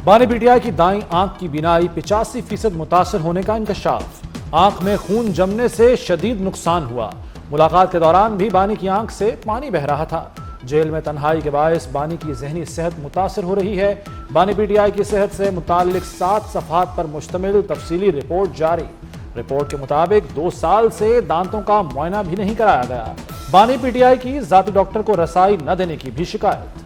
بانی P T I کی دائیں آنکھ کی بینائی 85% متاثر ہونے کا انکشاف۔ آنکھ میں خون جمنے سے شدید نقصان ہوا۔ ملاقات کے دوران بھی بانی کی آنکھ سے پانی بہہ رہا تھا۔ جیل میں تنہائی کے باعث بانی کی ذہنی صحت متاثر ہو رہی ہے۔ بانی پی ٹی آئی کی صحت سے متعلق 7 صفحات پر مشتمل تفصیلی رپورٹ جاری۔ رپورٹ کے مطابق 2 سال سے دانتوں کا معائنہ بھی نہیں کرایا گیا۔ بانی پی ٹی آئی کی ذاتی ڈاکٹر کو رسائی نہ دینے کی بھی شکایت۔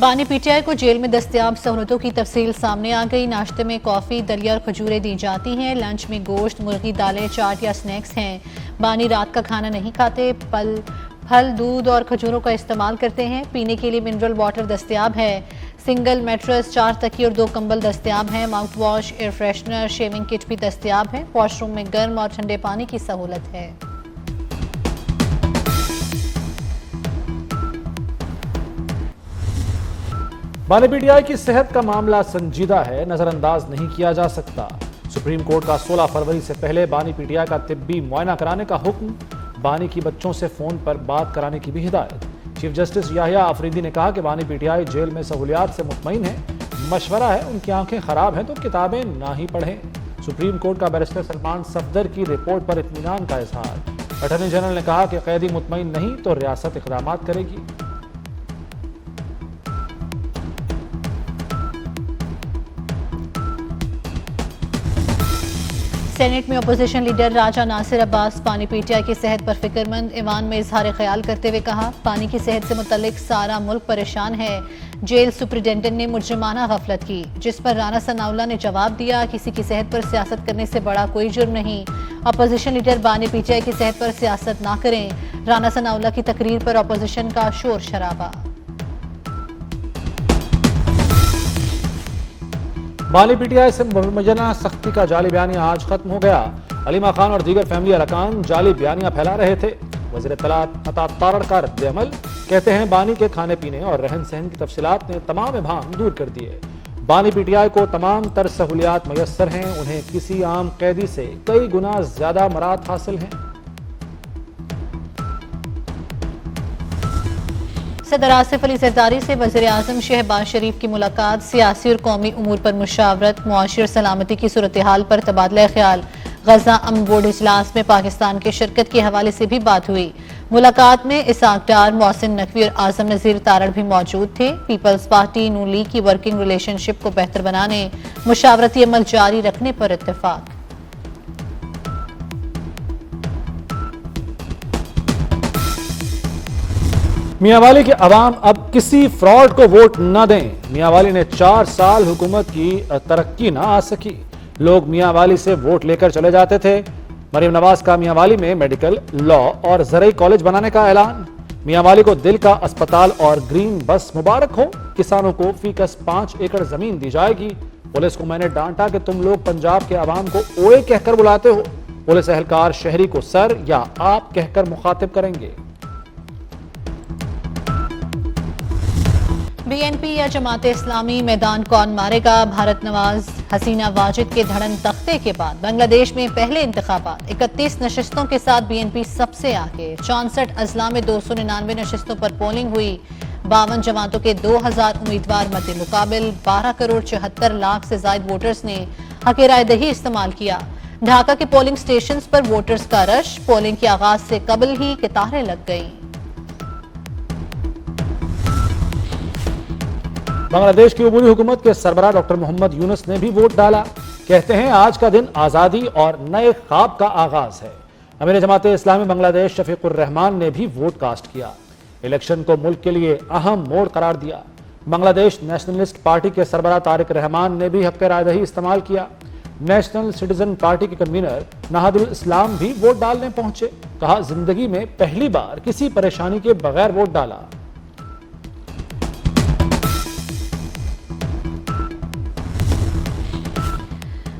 بانی پی ٹی آئی کو جیل میں دستیاب سہولتوں کی تفصیل سامنے آ گئی۔ ناشتے میں کافی، دلیا اور کھجوریں دی جاتی ہیں۔ لنچ میں گوشت، مرغی، دالیں، چاٹ یا سنیکس ہیں۔ بانی رات کا کھانا نہیں کھاتے، پھل، دودھ اور کھجوروں کا استعمال کرتے ہیں۔ پینے کے لیے منرل واٹر دستیاب ہے۔ سنگل میٹرس، 4 تکیے اور 2 کمبل دستیاب ہیں۔ Mouth wash, air freshener, shaving kit بھی دستیاب ہے۔ واش روم میں گرم اور ٹھنڈے پانی کی سہولت ہے۔ بانی پی ٹی آئی کی صحت کا معاملہ سنجیدہ ہے، نظر انداز نہیں کیا جا سکتا۔ سپریم کورٹ کا 16 فروری سے پہلے بانی پی ٹی آئی کا طبی معائنہ کرانے کا حکم۔ بانی کی بچوں سے فون پر بات کرانے کی بھی ہدایت۔ چیف جسٹس یحییٰ آفریدی نے کہا کہ بانی پی ٹی آئی جیل میں سہولیات سے مطمئن ہے۔ مشورہ ہے ان کی آنکھیں خراب ہیں تو کتابیں نہ ہی پڑھیں۔ سپریم کورٹ کا بیرسٹر سلمان صفدر کی رپورٹ پر اطمینان کا اظہار۔ اٹارنی جنرل نے کہا کہ قیدی مطمئن نہیں تو ریاست اقدامات کرے گی۔ سینیٹ میں اپوزیشن لیڈر راجہ ناصر عباس بانی پی ٹی آئی کی صحت پر فکر مند۔ ایوان میں اظہار خیال کرتے ہوئے کہا، بانی کی صحت سے متعلق سارا ملک پریشان ہے۔ جیل سپرنٹینڈنٹ نے مجرمانہ غفلت کی، جس پر رانا ثناءاللہ نے جواب دیا، کسی کی صحت پر سیاست کرنے سے بڑا کوئی جرم نہیں۔ اپوزیشن لیڈر بانی پی ٹی آئی کی صحت پر سیاست نہ کریں۔ رانا ثناءاللہ کی تقریر پر اپوزیشن کا شور شرابہ۔ بانی پی ٹی آئی سے مبینہ سختی کا جعلی بیانیہ آج ختم ہو گیا۔ علیمہ خان اور دیگر فیملی ارکان جعلی بیانیہ پھیلا رہے تھے۔ وزیر اطلاعات عطا تارڑ کا رد عمل، کہتے ہیں بانی کے کھانے پینے اور رہن سہن کی تفصیلات نے تمام ابہام دور کر دیے۔ بانی پی ٹی آئی کو تمام تر سہولیات میسر ہیں، انہیں کسی عام قیدی سے کئی گنا زیادہ مراد حاصل ہیں۔ صدر آصف علی زرداری سے وزیر اعظم شہباز شریف کی ملاقات۔ سیاسی اور قومی امور پر مشاورت، معاشی اور سلامتی کی صورتحال پر تبادلہ خیال۔ غزہ امن بورڈ اجلاس میں پاکستان کے شرکت کے حوالے سے بھی بات ہوئی۔ ملاقات میں اسحاق ڈار، محسن نقوی اور اعظم نذیر تارڑ بھی موجود تھے۔ پیپلز پارٹی نون لیگ کی ورکنگ ریلیشن شپ کو بہتر بنانے، مشاورتی عمل جاری رکھنے پر اتفاق۔ میاں والی کے عوام اب کسی فراڈ کو ووٹ نہ دیں۔ میاں والی نے 4 سال حکومت کی ترقی نہ آ سکی، لوگ میاں والی سے ووٹ لے کر چلے جاتے تھے۔ مریم نواز کا میاں والی میں میڈیکل، لاء اور زرعی کالج بنانے کا اعلان۔ میاں والی کو دل کا اسپتال اور گرین بس مبارک ہو۔ کسانوں کو فی کس 5 ایکڑ زمین دی جائے گی۔ پولیس کو میں نے ڈانٹا کہ تم لوگ پنجاب کے عوام کو اوئے کہہ کر بلاتے ہو۔ پولیس اہلکار شہری کو سر یا آپ کہہ کر مخاطب کریں گے۔ بی این پی یا جماعت اسلامی میدان کون مارے گا؟ بھارت نواز حسینہ واجد کے دھڑن تختے کے بعد بنگلہ دیش میں پہلے انتخابات، 31 نشستوں کے ساتھ بی این پی سب سے آگے۔ 64 اضلاع میں 299 نشستوں پر پولنگ ہوئی۔ 52 جماعتوں کے 2000 امیدوار مد مقابل، 12 کروڑ 74 لاکھ سے زائد ووٹرز نے حق رائے دہی استعمال کیا۔ ڈھاکہ کے پولنگ سٹیشنز پر ووٹرز کا رش، پولنگ کے آغاز سے قبل ہی قطاریں لگ گئیں۔ بنگلہ دیش کی عبوری حکومت کے سربراہ ڈاکٹر محمد یونس نے بھی ووٹ ڈالا۔ کہتے ہیں آج کا دن آزادی اور نئے خواب کا آغاز ہے۔ امیر جماعت اسلامی بنگلہ دیش شفیق الرحمان نے بھی ووٹ کاسٹ کیا۔ الیکشن کو ملک کے لیے اہم موڑ قرار دیا۔ بنگلہ دیش نیشنلسٹ پارٹی کے سربراہ طارق رحمان نے بھی حق رائے دہی استعمال کیا۔ نیشنل سٹیزن پارٹی کے کنوینر نہاد الاسلام بھی ووٹ ڈالنے پہنچے۔ کہا زندگی میں پہلی بار کسی پریشانی کے بغیر ووٹ ڈالا۔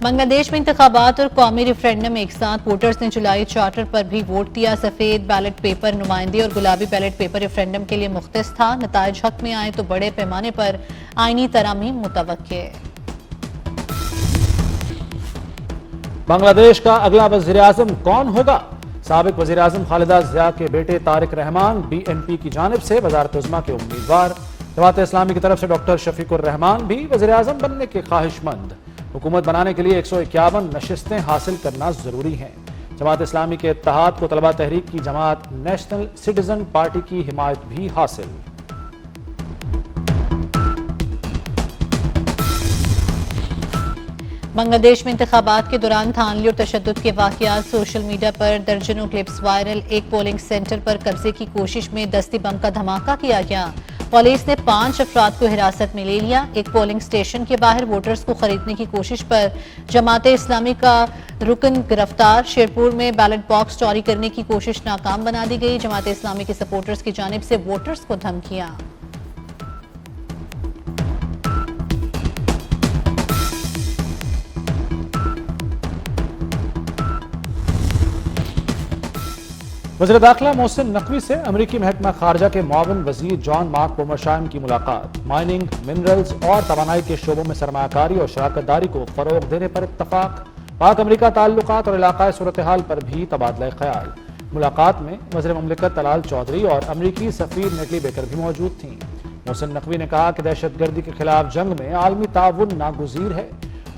بنگلہ دیش میں انتخابات اور قومی ریفرینڈم ایک ساتھ، ووٹرز نے جولائی چارٹر پر بھی ووٹ دیا۔ سفید بیلٹ پیپر نمائندگی اور گلابی بیلٹ پیپر ریفرینڈم کے لیے مختص تھا۔ نتائج حق میں آئے تو بڑے پیمانے پر آئینی ترامیم متوقع۔ بنگلہ دیش کا اگلا وزیر اعظم کون ہوگا؟ سابق وزیر اعظم خالدہ ضیاء کے بیٹے طارق رحمان BNP کی جانب سے وزارت عظمیٰ کے امیدوار، جماعت اسلامی کی طرف سے ڈاکٹر شفیق الرحمان بھی وزیر اعظم بننے کے خواہش مند۔ حکومت بنانے کے لیے 151 نشستیں حاصل کرنا ضروری ہیں۔ جماعت اسلامی کے اتحاد کو طلبہ تحریک کی جماعت نیشنل سٹیزن پارٹی کی حمایت بھی حاصل۔ بنگلہ دیش میں انتخابات کے دوران دھاندلی اور تشدد کے واقعات، سوشل میڈیا پر درجنوں کلپس وائرل۔ ایک پولنگ سینٹر پر قبضے کی کوشش میں دستی بم کا دھماکہ کیا گیا۔ پولیس نے 5 افراد کو حراست میں لے لیا۔ ایک پولنگ سٹیشن کے باہر ووٹرز کو خریدنے کی کوشش پر جماعت اسلامی کا رکن گرفتار۔ شیرپور میں بیلٹ باکس چوری کرنے کی کوشش ناکام بنا دی گئی۔ جماعت اسلامی کے سپورٹرز کی جانب سے ووٹرز کو دھمکیاں۔ وزیر داخلہ محسن نقوی سے امریکی محکمہ خارجہ کے معاون وزیر جان مارک پومرشائم کی ملاقات۔ مائننگ، منرلز اور توانائی کے شعبوں میں سرمایہ کاری اور شراکت داری کو فروغ دینے پر اتفاق۔ پاک امریکہ تعلقات اور علاقائی صورتحال پر بھی تبادلہ خیال۔ ملاقات میں وزیر مملکت طلال چودھری اور امریکی سفیر نیٹلی بیکر بھی موجود تھیں۔ محسن نقوی نے کہا کہ دہشت گردی کے خلاف جنگ میں عالمی تعاون ناگزیر ہے۔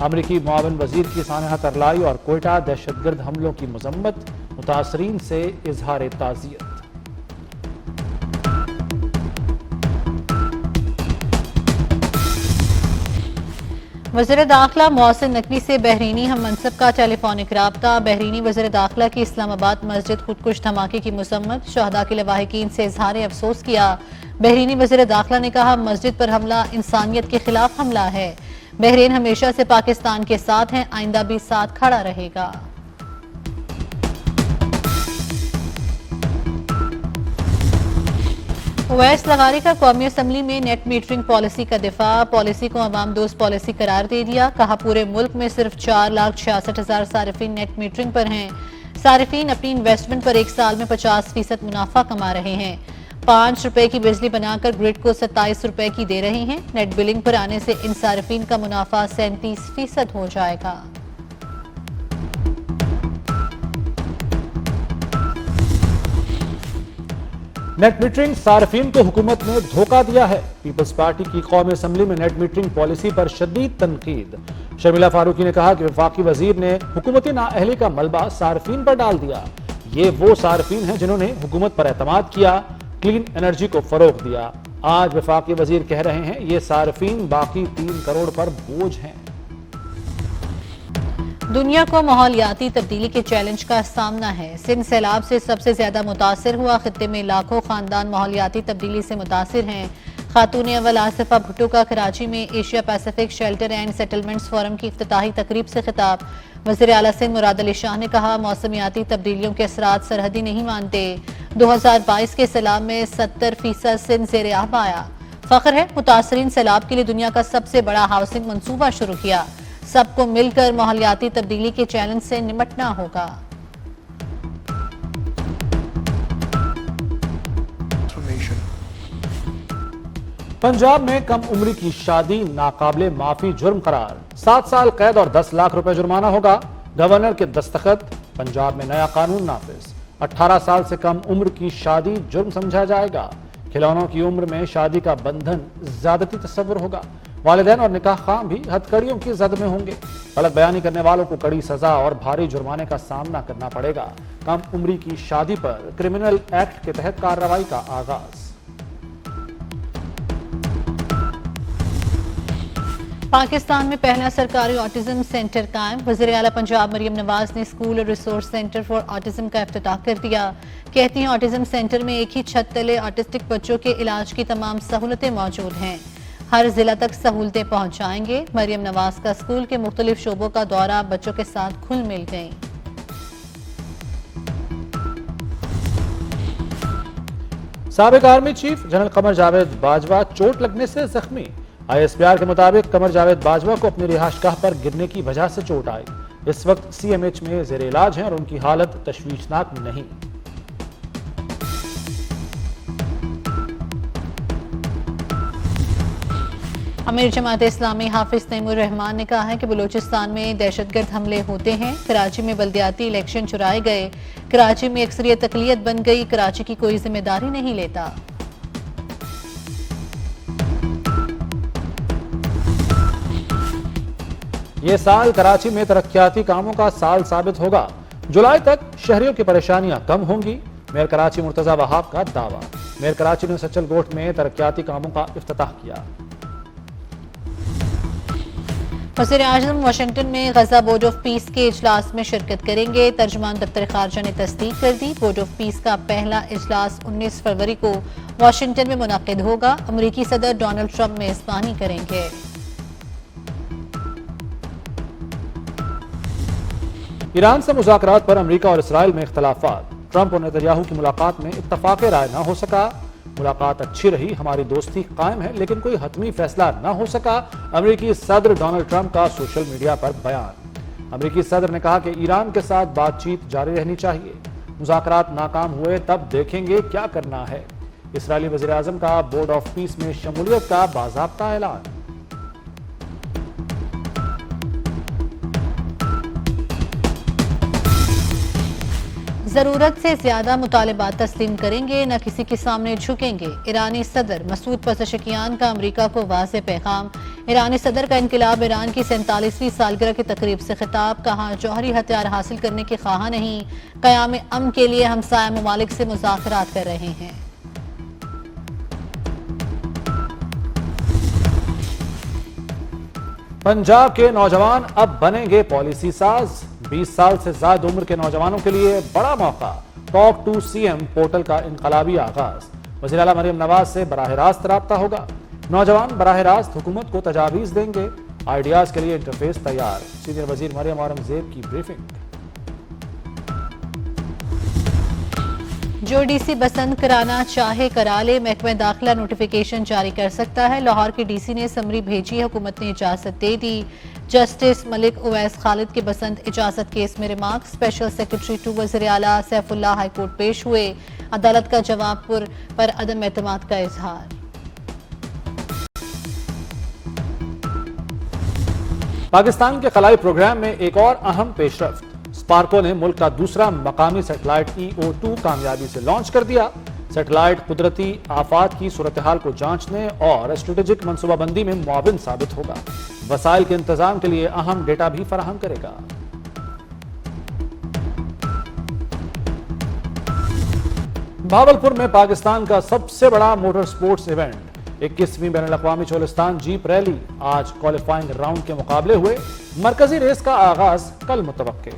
امریکی معاون وزیر کی سانحہ ترلائی اور کوئٹہ دہشت گرد حملوں کی مذمت، متاثرین سے اظہار تعزیت۔ وزیر داخلہ محسن نقوی سے بحرینی ہم منصب کا ٹیلی فونک رابطہ۔ بحرینی وزیر داخلہ کی اسلام آباد مسجد خودکش دھماکے کی مذمت، شہداء کے لواحقین سے اظہار افسوس کیا۔ بحرینی وزیر داخلہ نے کہا مسجد پر حملہ انسانیت کے خلاف حملہ ہے۔ بحرین ہمیشہ سے پاکستان کے ساتھ ہیں، آئندہ بھی ساتھ کھڑا رہے گا۔ اویس لغاری کا قومی اسمبلی میں نیٹ میٹرنگ پالیسی کا دفاع۔ پالیسی کو عوام دوست پالیسی قرار دے دیا۔ کہا پورے ملک میں صرف 4,66,000 صارفین نیٹ میٹرنگ پر ہیں۔ صارفین اپنی انویسٹمنٹ پر ایک سال میں 50% منافع کما رہے ہیں۔ 5 روپے کی بجلی بنا کر گرڈ کو 27 روپے کی دے رہے ہیں۔ نیٹ بلنگ پر آنے سے ان صارفین کا منافع 37% ہو جائے گا۔ نیٹ میٹرنگ صارفین کو حکومت نے دھوکہ دیا ہے۔ پیپلز پارٹی کی قومی اسمبلی میں نیٹ میٹرنگ پالیسی پر شدید تنقید۔ شرمیلہ فاروقی نے کہا کہ وفاقی وزیر نے حکومتی نااہلی کا ملبہ صارفین پر ڈال دیا۔ یہ وہ صارفین ہیں جنہوں نے حکومت پر اعتماد کیا، کلین انرجی کو فروغ دیا۔ آج وفاقی وزیر کہہ رہے ہیں یہ صارفین باقی 3 کروڑ پر بوجھ ہیں۔ دنیا کو ماحولیاتی تبدیلی کے چیلنج کا سامنا ہے۔ سندھ سیلاب سے سب سے زیادہ متاثر ہوا۔ خطے میں لاکھوں خاندان ماحولیاتی تبدیلی سے متاثر ہیں۔ خاتون اول آصفہ بھٹو کا کراچی میں Asia Pacific shelter and settlements forum کی افتتاحی تقریب سے خطاب۔ وزیر اعلیٰ سندھ مراد علی شاہ نے کہا موسمیاتی تبدیلیوں کے اثرات سرحدی نہیں مانتے۔ 2022 کے سیلاب میں 70% سندھ زیر آب آیا۔ فخر ہے متاثرین سیلاب کے لیے دنیا کا سب سے بڑا ہاؤسنگ منصوبہ شروع کیا۔ سب کو مل کر ماحولیاتی تبدیلی کے چیلنج سے نمٹنا ہوگا۔ پنجاب میں کم عمری کی شادی ناقابل معافی جرم قرار، 7 سال قید اور 10 لاکھ روپے جرمانہ ہوگا۔ گورنر کے دستخط، پنجاب میں نیا قانون نافذ۔ 18 سال سے کم عمر کی شادی جرم سمجھا جائے گا۔ کھلونوں کی عمر میں شادی کا بندھن زیادتی تصور ہوگا۔ والدین اور نکاح خواہ بھی ہتھکڑیوں کی زد میں ہوں گے۔ غلط بیانی کرنے والوں کو کڑی سزا اور بھاری جرمانے کا سامنا کرنا پڑے گا۔ کم عمری کی شادی پر کرمنل ایکٹ کے تحت کارروائی کا آغاز۔ پاکستان میں پہلا سرکاری آٹزم سینٹر قائم۔ وزیر اعلیٰ پنجاب مریم نواز نے اسکول اور ریسورس سینٹر فار آٹزم کا افتتاح کر دیا۔ کہتی ہیں آٹزم سینٹر میں ایک ہی چھت تلے آٹسٹک بچوں کے علاج کی تمام سہولتیں موجود ہیں۔ ہر ضلع تک سہولتیں پہنچ جائیں گے۔ مریم نواز کا اسکول کے مختلف شعبوں کا دورہ بچوں کے ساتھ کھل مل گئیں۔ سابق army chief general Qamar Javed Bajwa چوٹ لگنے سے زخمی۔ ISPR کے مطابق قمر جاوید باجوہ کو اپنی رہائش گاہ پر گرنے کی وجہ سے چوٹ آئی۔ اس وقت CMH میں زیر علاج ہیں اور ان کی حالت تشویشناک نہیں۔ امیر جماعت اسلامی حافظ تیمور رحمان نے کہا ہے کہ بلوچستان میں دہشت گرد حملے ہوتے ہیں، کراچی میں بلدیاتی الیکشن چرائے گئے، کراچی میں اکثریت اقلیت بن گئی، کراچی کی کوئی ذمہ داری نہیں لیتا۔ یہ سال کراچی میں ترقیاتی کاموں کا سال ثابت ہوگا، جولائی تک شہریوں کی پریشانیاں کم ہوں گی، میئر کراچی مرتضی وہاب کا دعویٰ۔ میئر کراچی نے سچل گوٹ میں ترقیاتی کاموں کا افتتاح کیا۔ وزیر اعظم واشنگٹن میں غزہ بورڈ آف پیس کے اجلاس میں شرکت کریں گے، ترجمان دفتر خارجہ نے تصدیق کر دی۔ بورڈ آف پیس کا پہلا اجلاس 19 فروری کو واشنگٹن میں منعقد ہوگا، امریکی صدر ڈونلڈ ٹرمپ میزبانی کریں گے۔ ایران سے مذاکرات پر امریکہ اور اسرائیل میں اختلافات، ٹرمپ اور نیتنیاہو کی ملاقات میں اتفاق رائے نہ ہو سکا، ملاقات اچھی رہی، ہماری دوستی قائم ہے لیکن کوئی حتمی فیصلہ نہ ہو سکا، امریکی صدر ڈونلڈ ٹرمپ کا سوشل میڈیا پر بیان۔ امریکی صدر نے کہا کہ ایران کے ساتھ بات چیت جاری رہنی چاہیے، مذاکرات ناکام ہوئے تب دیکھیں گے کیا کرنا ہے۔ اسرائیلی وزیر اعظم کا بورڈ آف پیس میں شمولیت کا باضابطہ اعلان۔ ضرورت سے زیادہ مطالبات تسلیم کریں گے، نہ کسی کے سامنے جھکیں گے، ایرانی صدر مسعود پزشکیان کا امریکہ کو واضح پیغام۔ ایرانی صدر کا انقلاب ایران کی 47ویں سالگرہ کی تقریب سے خطاب، کہا جوہری ہتھیار حاصل کرنے کے خواہاں نہیں، قیام امن کے لیے ہمسایہ ممالک سے مذاکرات کر رہے ہیں۔ پنجاب کے نوجوان اب بنیں گے پالیسی ساز، 20 سال سے زائد عمر کے نوجوانوں کے لیے بڑا موقع، talk to C M portal کا انقلابی آغاز، وزیر اعلیٰ مریم نواز سے براہ راست رابطہ ہوگا، نوجوان براہ راست حکومت کو تجاویز دیں گے، آئیڈیاز کے لیے انٹرفیس تیار، سینئر وزیر مریم اورنگزیب کی بریفنگ۔ جو ڈی سی بسند کرانا چاہے کرا لے، محکمہ داخلہ نوٹیفیکیشن جاری کر سکتا ہے، لاہور کے ڈی سی نے سمری بھیجی، حکومت نے اجازت دے دی۔ جسٹس ملک اویس خالد کے بسند اجازت کیس میں ریمارک، اسپیشل سیکرٹری ٹو وزیر اعلیٰ سیف اللہ ہائی کورٹ پیش ہوئے، عدالت کا جواب پر عدم اعتماد کا اظہار۔ پاکستان کے خلائی پروگرام میں ایک اور اہم پیش رفت، اسپارکو نے ملک کا دوسرا مقامی سیٹلائٹ EO2 کامیابی سے لانچ کر دیا۔ سیٹلائٹ قدرتی آفات کی صورتحال کو جانچنے اور اسٹریٹجک منصوبہ بندی میں معاون ثابت ہوگا، وسائل کے انتظام کے لیے اہم ڈیٹا بھی فراہم کرے گا۔ بھاولپور میں پاکستان کا سب سے بڑا موٹر سپورٹس ایونٹ، 21ویں بین الاقوامی چولستان جیپ ریلی، آج کوالیفائنگ راؤنڈ کے مقابلے ہوئے، مرکزی ریس کا آغاز کل متوقع۔